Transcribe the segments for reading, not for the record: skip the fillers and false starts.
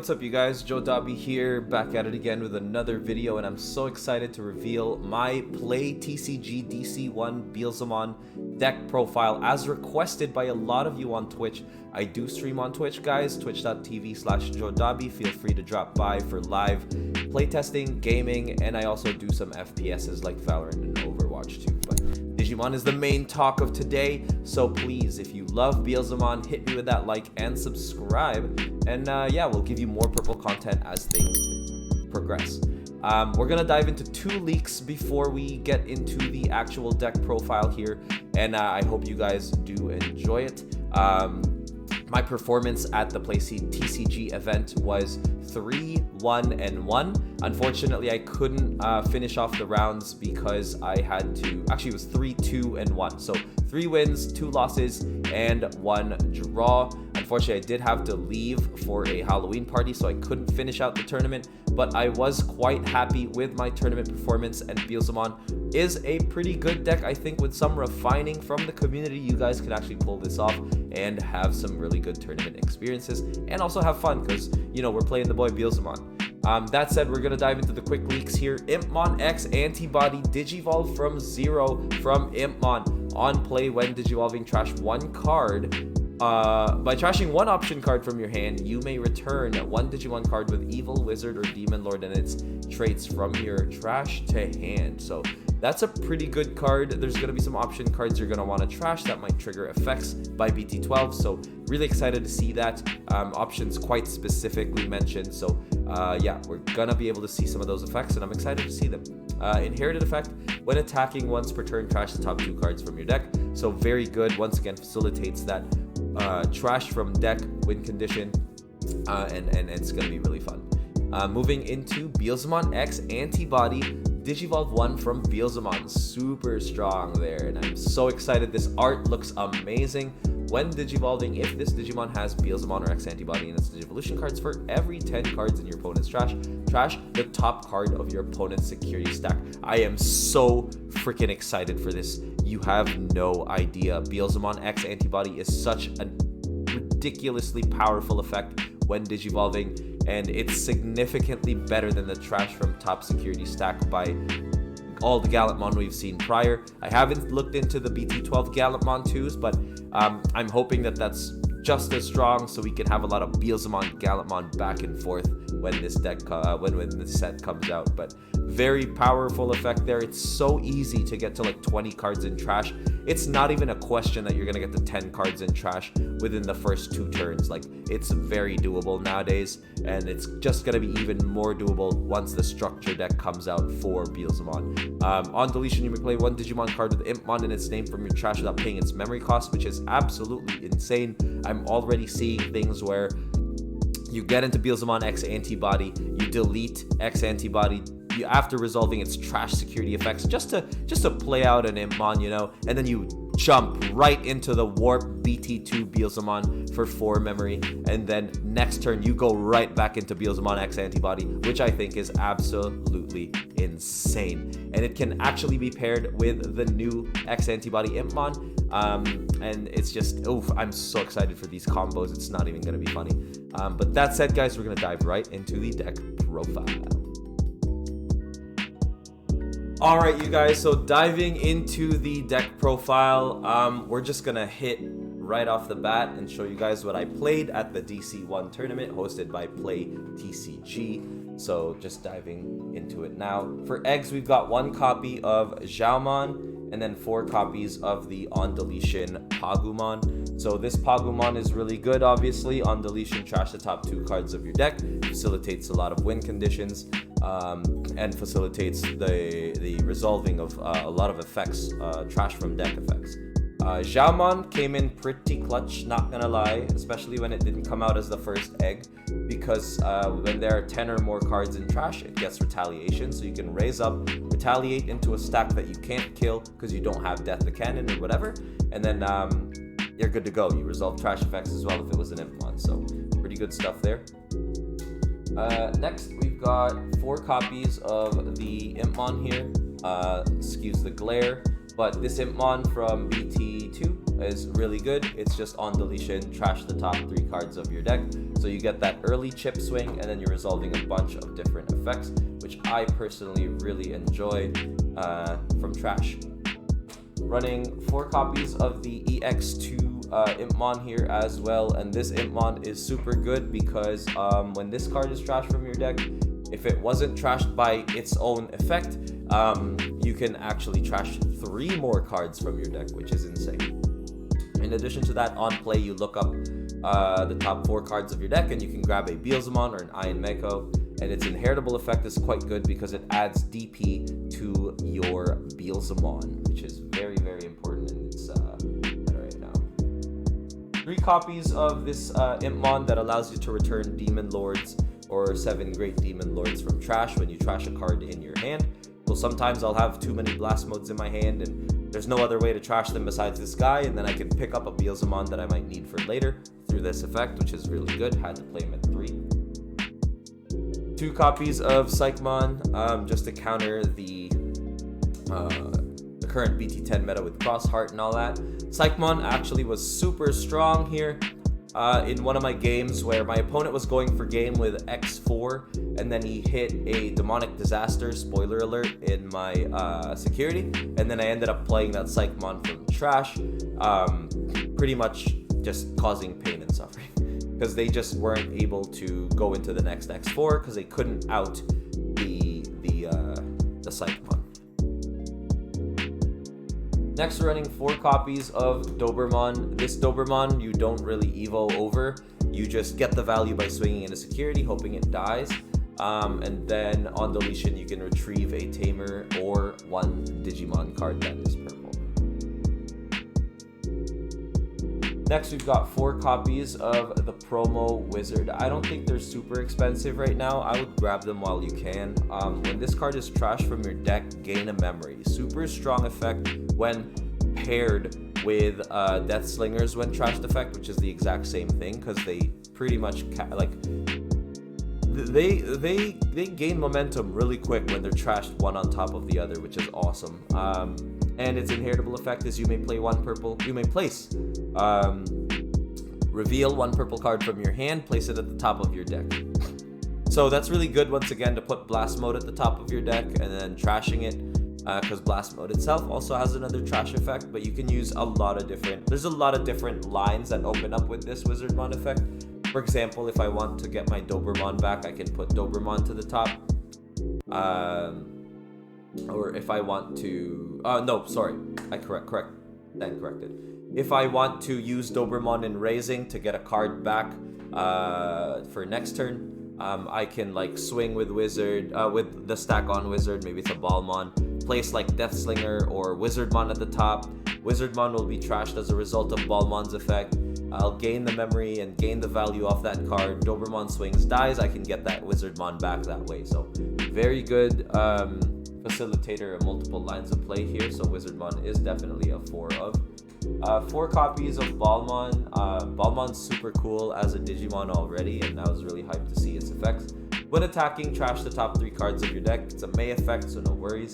what's up you guys? Joe Dobby here, back at it again with another video, and I'm so excited to reveal my Play TCG DC1 Beelzemon deck profile as requested by a lot of you on Twitch. I do stream on Twitch, guys, twitch.tv/Joe Dobby. Feel free to drop by for live playtesting, gaming, and I also do some FPSs like Valorant and Overwatch too. But Digimon is the main talk of today, so please, if you love Beelzemon, hit me with that like and subscribe, and yeah, we'll give you more purple content as things progress. We're gonna dive into 2 leaks before we get into the actual deck profile here, and I hope you guys do enjoy it. My performance at the Play TCG event was 3-1-1. Unfortunately, I couldn't finish off the rounds because I had to, actually it was 3-2-1. So 3 wins, 2 losses, and 1 draw. Unfortunately, I did have to leave for a Halloween party, so I couldn't finish out the tournament, but I was quite happy with my tournament performance, and Beelzemon is a pretty good deck. I think with some refining from the community, you guys can actually pull this off and have some really good tournament experiences and also have fun because, you know, we're playing the boy Beelzemon. That said, we're going to dive into the quick leaks here. Imman X Antibody Digivolve from 0 from Imman. On play, when Digivolving, trash 1 card. By trashing 1 option card from your hand, you may return 1 Digimon card with Evil, Wizard, or Demon Lord and its traits from your trash to hand. So that's a pretty good card. There's going to be some option cards you're going to want to trash that might trigger effects by BT12. So really excited to see that. Options quite specifically mentioned. So yeah, we're going to be able to see some of those effects, and I'm excited to see them. Inherited effect, when attacking once per turn, trash the top 2 cards from your deck. So very good. Once again, facilitates that trash from deck win condition, and it's gonna be really fun. Moving into Beelzemon X Antibody Digivolve 1 from Beelzemon. Super strong there, and I'm so excited. This art looks amazing. When Digivolving, if this Digimon has Beelzemon or X Antibody in its Digivolution cards, for every 10 cards in your opponent's trash the top card of your opponent's security stack. I am so freaking excited for this. You have no idea. Beelzemon X Antibody is such a ridiculously powerful effect when Digivolving, and it's significantly better than the trash from top security stack by all the Gallantmon we've seen prior. I haven't looked into the BT12 Gallantmon 2s, but I'm hoping that that's just as strong, so we can have a lot of Beelzemon Gallantmon back and forth when this deck when this set comes out. But very powerful effect there. It's so easy to get to like 20 cards in trash. It's not even a question that you're gonna get to 10 cards in trash within the first 2 turns. Like, it's very doable nowadays, and it's just gonna be even more doable once the structure deck comes out for Beelzemon. On deletion, you may play 1 Digimon card with Imman in its name from your trash without paying its memory cost, which is absolutely insane. I'm already seeing things where you get into Beelzemon X Antibody, you delete X Antibody after resolving its trash security effects just to play out an Imman, you know, and then you jump right into the warp BT2 Beelzemon for 4 memory, and then next turn you go right back into Beelzemon X Antibody, which I think is absolutely insane. And it can actually be paired with the new X Antibody Imman, and it's just, oof, I'm so excited for these combos. It's not even gonna be funny. But that said, guys, we're gonna dive right into the deck profile. All right, you guys, so diving into the deck profile, we're just gonna hit right off the bat and show you guys what I played at the DC1 tournament hosted by Play TCG. So just diving into it now. For eggs, we've got 1 copy of Xiaomon and then 4 copies of the on deletion Pagumon. So this Pagumon is really good, obviously. On deletion, trash the top 2 cards of your deck, facilitates a lot of win conditions, and facilitates the resolving of a lot of effects, trash from deck effects. Xiaomon came in pretty clutch, not gonna lie, especially when it didn't come out as the first egg, because when there are 10 or more cards in trash, it gets retaliation, so you can raise up, retaliate into a stack that you can't kill because you don't have Death the Cannon or whatever, and then you're good to go. You resolve trash effects as well if it was an Imman, so pretty good stuff there. Next, we've got 4 copies of the Imman here. Excuse the glare, but this Imman from BT2 is really good. It's just on deletion, trash the top 3 cards of your deck. So you get that early chip swing, and then you're resolving a bunch of different effects, which I personally really enjoy from trash. Running 4 copies of the EX2 Imman here as well, and this Imman is super good because when this card is trashed from your deck, if it wasn't trashed by its own effect, you can actually trash 3 more cards from your deck, which is insane. In addition to that, on play, you look up the top 4 cards of your deck, and you can grab a Beelzemon or an Iron Meko, and its inheritable effect is quite good because it adds DP to your Beelzemon, which is very, very important in its right now. 3 copies of this Imman that allows you to return Demon Lords or 7 Great Demon Lords from trash when you trash a card in your hand. So sometimes I'll have too many blast modes in my hand and there's no other way to trash them besides this guy, and then I can pick up a Beelzemon that I might need for later through this effect, which is really good. Had to play him at 3. 2 copies of Psymon, just to counter the current BT10 meta with Cross Heart and all that. Psymon actually was super strong here in one of my games where my opponent was going for game with X4, and then he hit a Demonic Disaster, spoiler alert, in my security, and then I ended up playing that Psymon from trash, pretty much just causing pain and suffering because they just weren't able to go into the next X4 because they couldn't out the Psymon. Next, we're running 4 copies of Doberman. This Doberman you don't really evo over. You just get the value by swinging into security, hoping it dies. And then on deletion, you can retrieve a Tamer or 1 Digimon card that is purple. Next, we've got 4 copies of the promo Wizard. I don't think they're super expensive right now. I would grab them while you can. When this card is trashed from your deck, gain a memory. Super strong effect when paired with Deathslinger's when trashed effect, which is the exact same thing because they pretty much they gain momentum really quick when they're trashed one on top of the other, which is awesome. And its inheritable effect is you may play 1 purple. You may place, reveal 1 purple card from your hand, place it at the top of your deck. So that's really good once again to put blast mode at the top of your deck and then trashing it, because blast mode itself also has another trash effect. But you can use a lot of different. There's a lot of different lines that open up with this Wizardmon effect. For example, if I want to get my Doberman back, I can put Doberman to the top. Or if I want to, no, sorry, I corrected. If I want to use Doberman in raising to get a card back for next turn, I can like swing with Wizard, with the stack on Wizard, maybe it's a Balman, place like Deathslinger or Wizardmon at the top. Wizardmon will be trashed as a result of Balman's effect. I'll gain the memory and gain the value off that card. Doberman swings, dies, I can get that Wizardmon back that way. So very good facilitator of multiple lines of play here. So Wizardmon is definitely a 4 of. 4 copies of Balman. Balman's super cool as a Digimon already, and I was really hyped to see its effects. When attacking, trash the top 3 cards of your deck. It's a May effect, so no worries.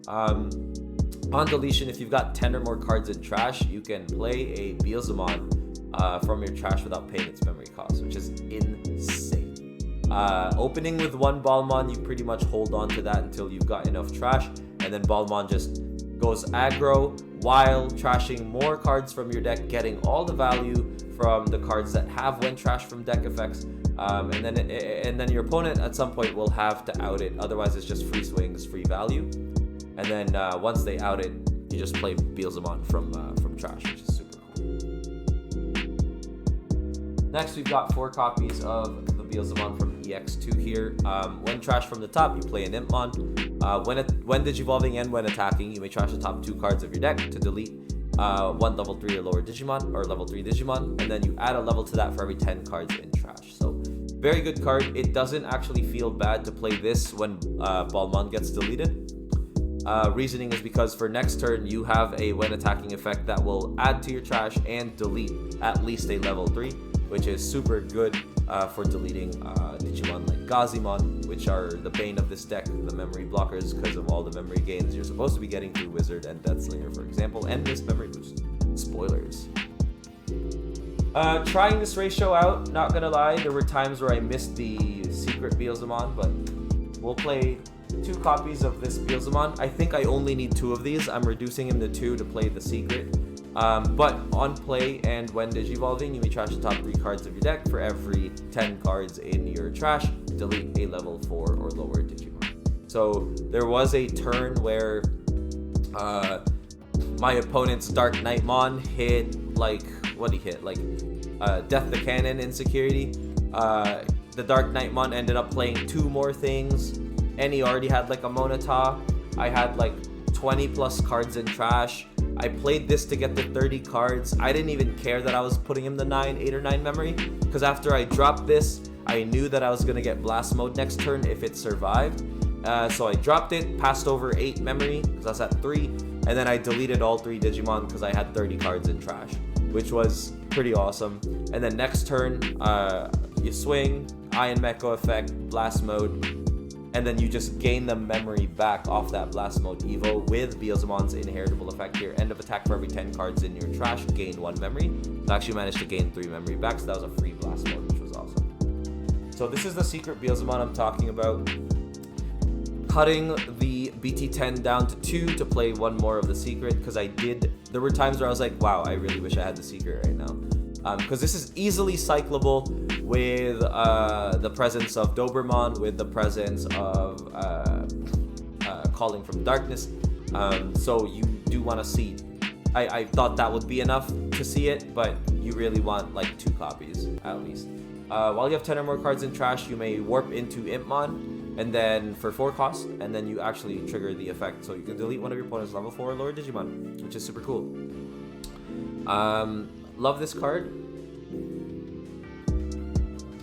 On deletion, if you've got 10 or more cards in trash, you can play a Beelzemon from your trash without paying its memory cost, which is insane. Opening with 1 Balman, you pretty much hold on to that until you've got enough trash, and then Balman just goes aggro while trashing more cards from your deck, getting all the value from the cards that have when trashed from deck effects, and then your opponent at some point will have to out it. Otherwise, it's just free swings, free value, and then once they out it, you just play Beelzemon from trash, which is super cool. Next, we've got 4 copies of the Beelzemon from EX2 here. When trashed from the top, you play an Imman. When digivolving and when attacking, you may trash the top 2 cards of your deck to delete 1 level 3 or lower Digimon or level 3 Digimon, and then you add a level to that for every 10 cards in trash. So very good card. It doesn't actually feel bad to play this when Balman gets deleted. Reasoning is because for next turn, you have a when attacking effect that will add to your trash and delete at least a level 3, which is super good for deleting Digimon like Gazimon, which are the bane of this deck, the memory blockers, because of all the memory gains you're supposed to be getting through Wizard and Deathslinger, for example, and this memory boost. Spoilers. Trying this ratio out, not gonna lie, there were times where I missed the secret Beelzemon, but we'll play 2 copies of this Beelzemon. I think I only need 2 of these. I'm reducing him to 2 to play the secret. But on play and when digivolving, you may trash the top 3 cards of your deck. For every 10 cards in your trash, delete a level 4 or lower Digimon. So there was a turn where my opponent's Dark Knightmon hit, like, what he hit? Like, Death the Cannon insecurity. The Dark Knightmon ended up playing 2 more things, and he already had like a Monata. I had like 20 plus cards in trash. I played this to get the 30 cards. I didn't even care that I was putting him the 8 or 9 memory, because after I dropped this, I knew that I was gonna get Blast Mode next turn if it survived. So I dropped it, passed over 8 memory, because I was at 3, and then I deleted all 3 Digimon because I had 30 cards in trash, which was pretty awesome. And then next turn, you swing, Iron Mecha effect, Blast Mode, and then you just gain the memory back off that Blast Mode Evo with Beelzemon's inheritable effect here. End of attack for every 10 cards in your trash, gain 1 memory. I actually managed to gain 3 memory back, so that was a free Blast Mode, which was awesome. So this is the secret Beelzemon I'm talking about. Cutting the BT10 down to 2 to play 1 more of the secret, because there were times where I was like, wow, I really wish I had the secret right now. Because this is easily cyclable with the presence of Doberman, with the presence of Calling from Darkness. So you do want to see. I thought that would be enough to see it, but you really want like 2 copies at least. While you have 10 or more cards in trash, you may warp into Imman, and then for 4 costs, and then you actually trigger the effect. So you can delete one of your opponent's level 4 or lower Digimon, which is super cool. Love this card,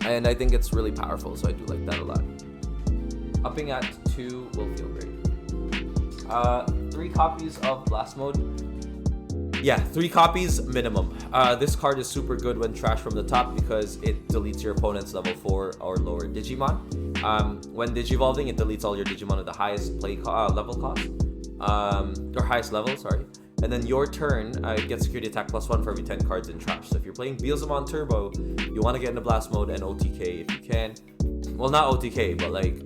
and I think it's really powerful, so I do like that a lot. Upping at 2 will feel great. 3 copies of Blast Mode. Yeah, 3 copies minimum. This card is super good when trash from the top because it deletes your opponent's level 4 or lower Digimon. When digivolving, it deletes all your Digimon at the highest level cost, or highest level, sorry. And then your turn, gets security attack +1 for every 10 cards in trash. So if you're playing Beelzemon Turbo, you want to get into Blast Mode and OTK if you can. Well, not OTK, but like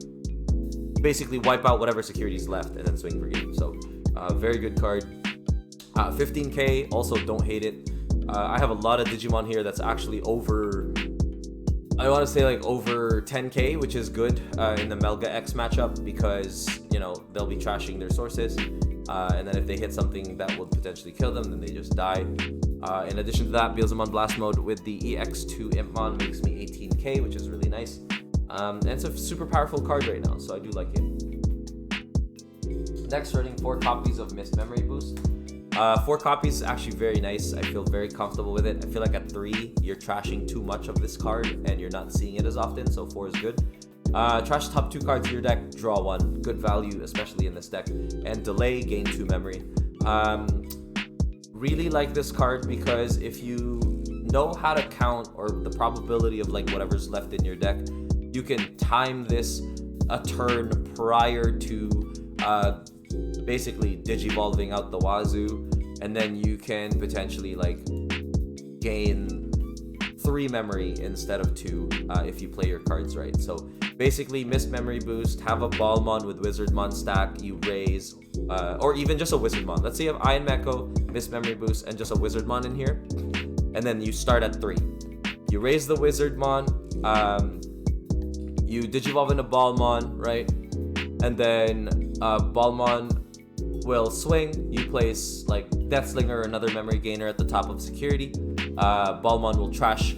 basically wipe out whatever security is left and then swing for game. So very good card. 15k, also don't hate it. I have a lot of Digimon here that's actually over, I want to say like over 10k, which is good in the Melga X matchup, because, you know, they'll be trashing their sources. And then if they hit something that would potentially kill them, then they just die. In addition to that, Beelzemon Blast Mode with the EX2 Imman makes me 18k, which is really nice. And it's a super powerful card right now, so I do like it. Next, running 4 copies of Mist Memory Boost. 4 copies is actually very nice. I feel very comfortable with it. I feel like at 3, you're trashing too much of this card and you're not seeing it as often, so 4 is good. Trash top 2 cards in your deck, draw 1. Good value, especially in this deck. And delay, gain 2 memory. Really like this card because if you know how to count or the probability of like whatever's left in your deck, you can time this a turn prior to basically digivolving out the wazoo, and then you can potentially like gain 3 memory instead of 2 if you play your cards right. So basically, Mist Memory Boost, have a Balman with Wizardmon stack, you raise, or even just a Wizardmon. Let's say you have Iron Mecha, Mist Memory Boost, and just a Wizardmon in here, and then you start at 3. You raise the Wizardmon, you digivolve into Balman, right? And then Balman will swing, you place like Deathslinger or another memory gainer at the top of security. Balman will trash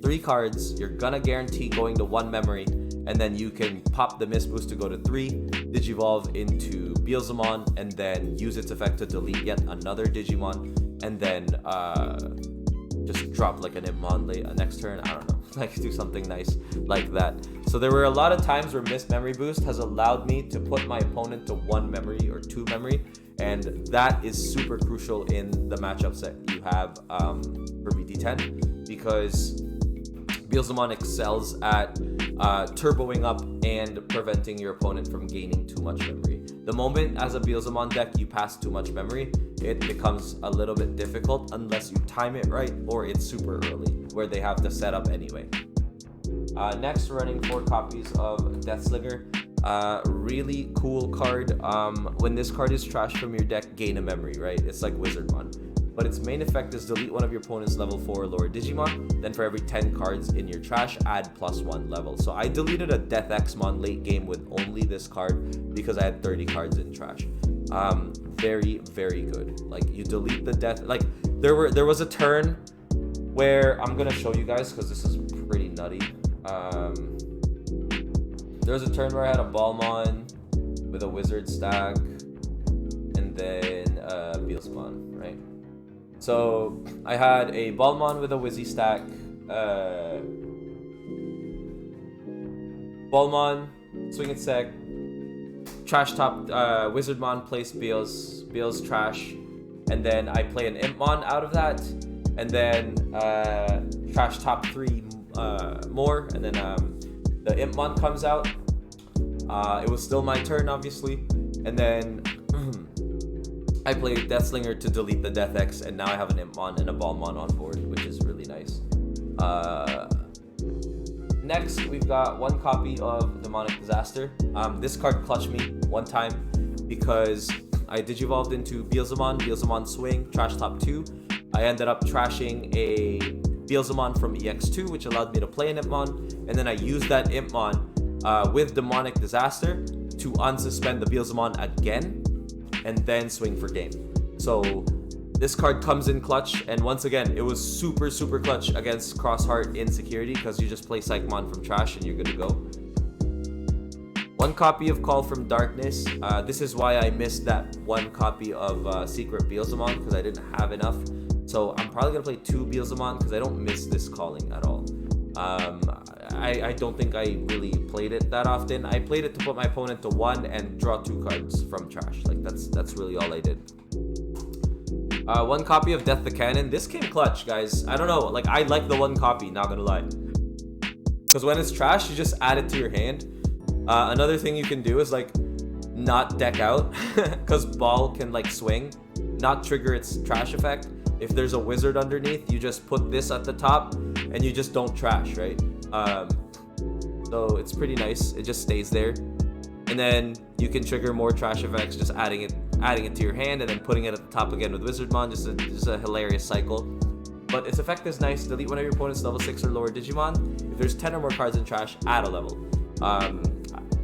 3 cards, you're gonna guarantee going to 1 memory, and then you can pop the Mist Boost to go to 3, digivolve into Beelzemon, and then use its effect to delete yet another Digimon, and then just drop like an Imman late next turn. I don't know, like do something nice like that. So there were a lot of times where Mist Memory Boost has allowed me to put my opponent to 1 memory or 2 memory, and that is super crucial in the matchups that you have for BT10, because Beelzemon excels at turboing up and preventing your opponent from gaining too much memory. The moment as a Beelzemon deck you pass too much memory, it becomes a little bit difficult unless you time it right or it's super early, where they have the setup anyway. Next, we're running 4 copies of Deathslinger. Really cool card. When this card is trashed from your deck, gain a memory, right? It's like Wizardmon. But its main effect is delete one of your opponent's level 4 or lower Digimon. Then for every 10 cards in your trash, add +1 level. So I deleted a Deathslinger late game with only this card because I had 30 cards in trash. Very, very good. Like, you delete the death. Like, there was a turn where I'm gonna show you guys because this is pretty nutty. There was a turn where I had a Balman with a wizard stack and then Beelzemon, right? So I had a Balman with a Wizzy stack, Balman, swing and sec, trash top, Wizardmon, place Beels trash, and then I play an Imman out of that, and then trash top 3 more, and then the Imman comes out. It was still my turn, obviously, and then I played Deathslinger to delete the Death X, and now I have an Imman and a Balman on board, which is really nice. Next, we've got 1 copy of the Monarch Disaster. This card clutched me one time because I digivolved into Beelzemon swing, trash top 2. I ended up trashing a Beelzemon from EX2, which allowed me to play an Imman, and then I used that Imman with the Monarch Disaster to unsuspend the Beelzemon again, and then swing for game. So this card comes in clutch, and once again, it was super, super clutch against Crossheart Insecurity because you just play Psymon from trash and you're good to go. 1 copy of Call from Darkness. This is why I missed that 1 copy of Secret Beelzemon because I didn't have enough. So I'm probably gonna play 2 Beelzemon because I don't miss this calling at all. I don't think I really played it that often. I played it to put my opponent to 1 and draw 2 cards from trash. Like that's really all I did. 1 copy of Death the Cannon. This came clutch, guys. I don't know. Like, I like the 1 copy, not gonna lie. Because when it's trash, you just add it to your hand. Another thing you can do is like not deck out, because ball can like swing, not trigger its trash effect. If there's a wizard underneath, you just put this at the top and you just don't trash, right? So it's pretty nice. It just stays there. And then you can trigger more trash effects, just adding it to your hand and then putting it at the top again with Wizardmon. Just a hilarious cycle. But its effect is nice. Delete one of your opponent's level 6 or lower Digimon. If there's 10 or more cards in trash, add a level.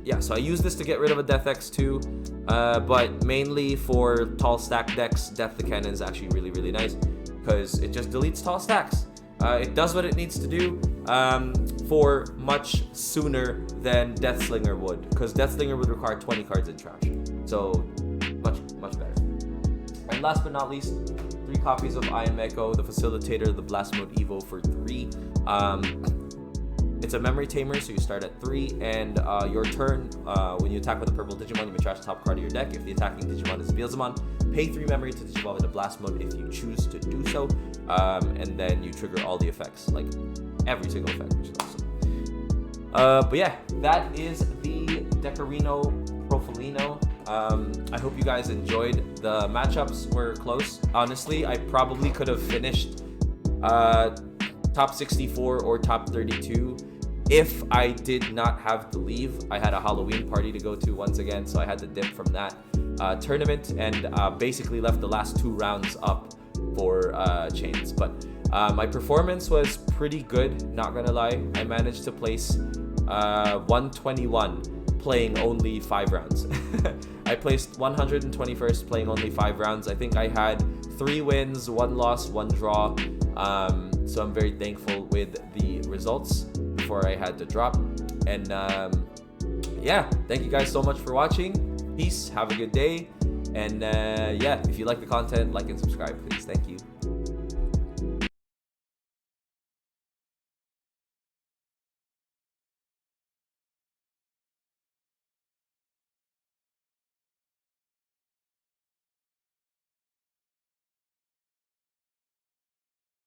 Yeah, so I use this to get rid of a Death X too. But mainly for tall stack decks, Death the Cannon is actually really, really nice because it just deletes tall stacks. It does what it needs to do for much sooner than Deathslinger would, because Deathslinger would require 20 cards in trash. So much better. And last but not least, 3 copies of I Am Echo, the Facilitator, the Blast Mode Evo for 3. It's a memory tamer, so you start at 3, and your turn, when you attack with a purple Digimon, you may trash the top card of your deck. If the attacking Digimon is Beelzemon, pay 3 memory to digivolve into Blast Mode if you choose to do so, and then you trigger all the effects, like every single effect, which is awesome. But yeah, that is the Decarino Profilino. I hope you guys enjoyed. The matchups were close. Honestly, I probably could have finished top 64 or top 32 if I did not have to leave. I had a Halloween party to go to once again, so I had to dip from that tournament and basically left the last 2 rounds up for chains. But my performance was pretty good, not gonna lie. I managed to place 121 playing only 5 rounds. I placed 121st playing only 5 rounds. I think I had 3 wins, 1 loss, 1 draw. So I'm very thankful with the results before I had to drop. And yeah, thank you guys so much for watching. Peace, have a good day. And yeah, if you like the content, like and subscribe, please. Thank you.